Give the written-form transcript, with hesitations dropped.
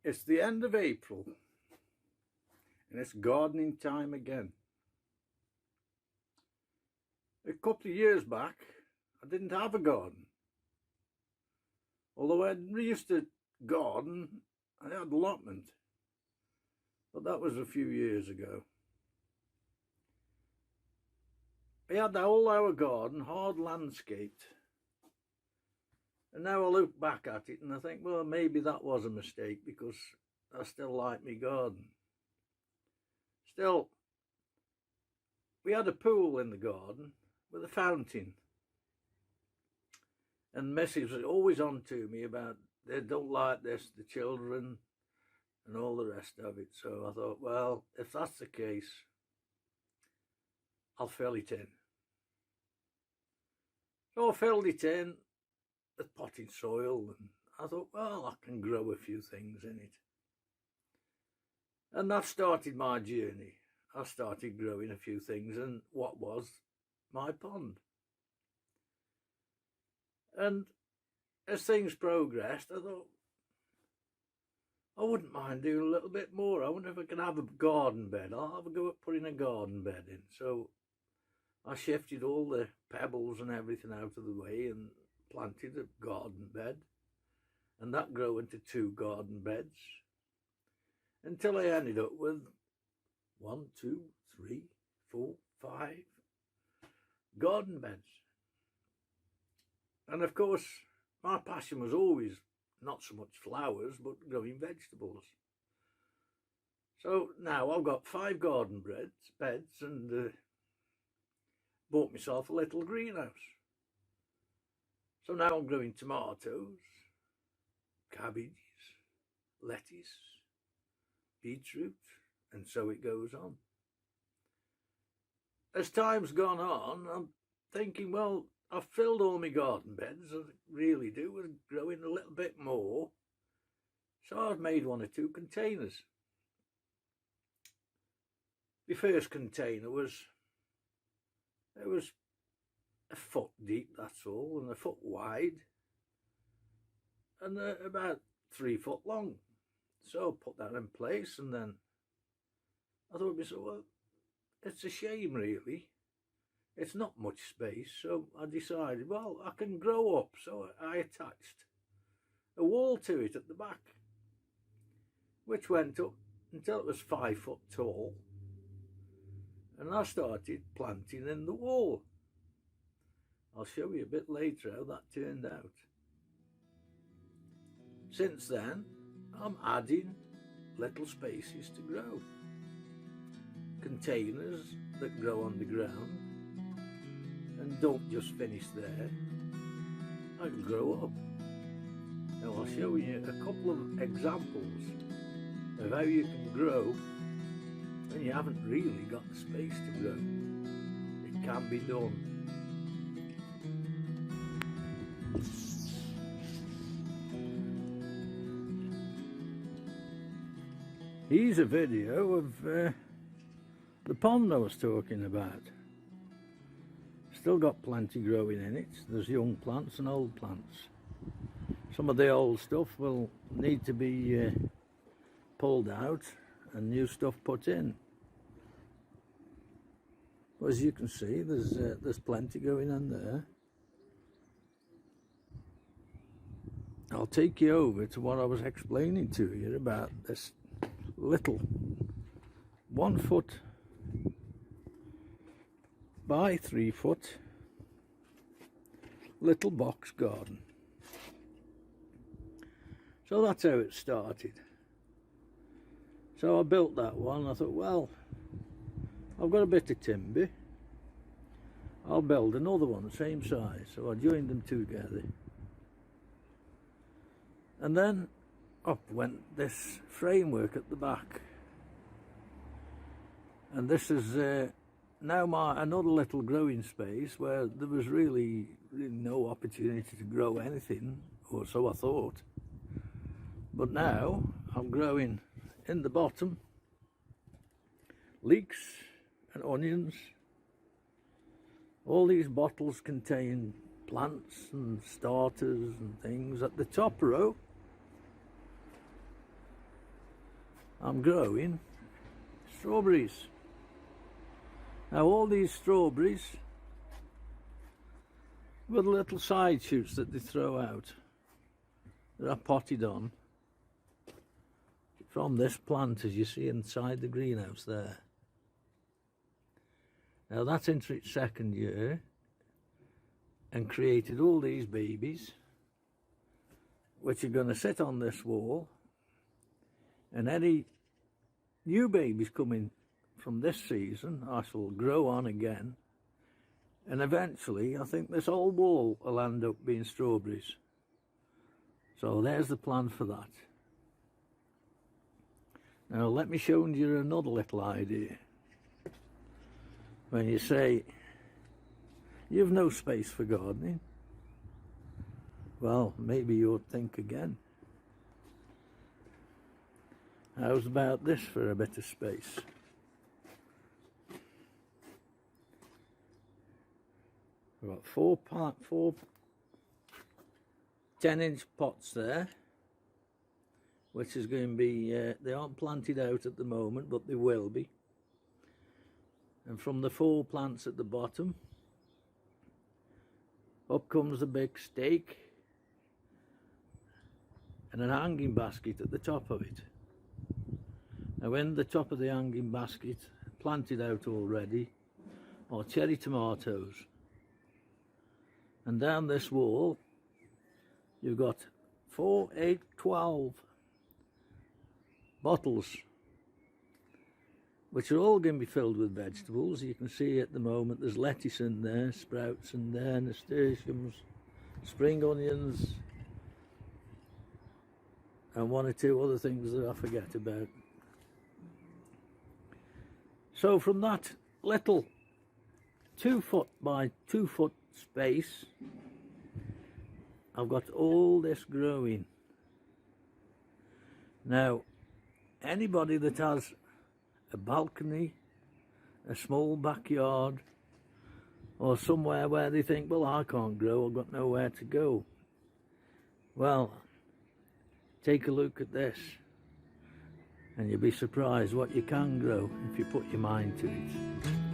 It's the end of April and it's gardening time again. A couple of years back, I didn't have a garden. Although I used to garden, I had allotment, but that was a few years ago. I had all our garden hard landscaped, and now I look back at it and I think, well, maybe that was a mistake because I still like my garden. Still, we had a pool in the garden with a fountain, and Missus was always on to me about they don't like this, the children and all the rest of it. So I thought, well, if that's the case, I'll fill it in. So I filled it in with potting soil, and I thought, well, I can grow a few things in it. And that started my journey. I started growing a few things in what was my pond. And as things progressed, I thought, I wouldn't mind doing a little bit more. I wonder if I can have a garden bed. I'll have a go at putting a garden bed in. So I shifted all the pebbles and everything out of the way and planted a garden bed. And that grew into 2 garden beds until I ended up with 1, 2, 3, 4, 5 garden beds. And of course, my passion was always not so much flowers, but growing vegetables. So now I've got 5 garden beds and bought myself a little greenhouse. So now I'm growing tomatoes, cabbages, lettuce, beetroot, and so it goes on. As time's gone on, I'm thinking, well, I've filled all my garden beds, I really do, with growing a little bit more. So I've made 1 or 2 containers. The first container was a foot deep, that's all, and a foot wide, and about 3 foot long. So I put that in place, and then I thought to myself, well, it's a shame really. It's not much space, so I decided, well, I can grow up. So I attached a wall to it at the back, which went up until it was 5 foot tall. And I started planting in the wall. I'll show you a bit later how that turned out. Since then, I'm adding little spaces to grow. Containers that grow on the ground and don't just finish there. I can grow up. Now I'll show you a couple of examples of how you can grow when you haven't really got the space to grow. It can be done. Here's a video of the pond I was talking about. Still got plenty growing in it. There's young plants and old plants. Some of the old stuff will need to be pulled out and new stuff put in. But as you can see, there's plenty going on there. I'll take you over to what I was explaining to you about this little 1 foot by 3 foot little box garden. So that's how it started. So I built that one. I thought, well, I've got a bit of timber, I'll build another one same size. So I joined them together, and then up went this framework at the back, and this is now another little growing space where there was really no opportunity to grow anything, or so I thought. But now I'm growing in the bottom leeks and onions. All these bottles contain plants and starters and things. At the top row I'm growing strawberries. Now all these strawberries with little side shoots that they throw out that are potted on from this plant, as you see inside the greenhouse there. Now that's into its second year and created all these babies which are going to sit on this wall, and any new babies coming from this season I shall grow on again, and eventually I think this whole wall will end up being strawberries. So there's the plan for that. Now let me show you another little idea. When you say you've no space for gardening, well, maybe you'll think again. How's about this for a bit of space? We've got four 10-inch pots there, which is going to be, they aren't planted out at the moment, but they will be. And from the 4 plants at the bottom, up comes the big stake and an hanging basket at the top of it. Now in the top of the hanging basket, planted out already, are cherry tomatoes. And down this wall, you've got 4, 8, 12 bottles, which are all going to be filled with vegetables. You can see at the moment there's lettuce in there, sprouts in there, nasturtiums, spring onions, and 1 or 2 other things that I forget about. So from that little 2 foot by 2 foot space, I've got all this growing. Now, anybody that has a balcony, a small backyard, or somewhere where they think, well, I can't grow, I've got nowhere to go. Well, take a look at this, and you'll be surprised what you can grow if you put your mind to it.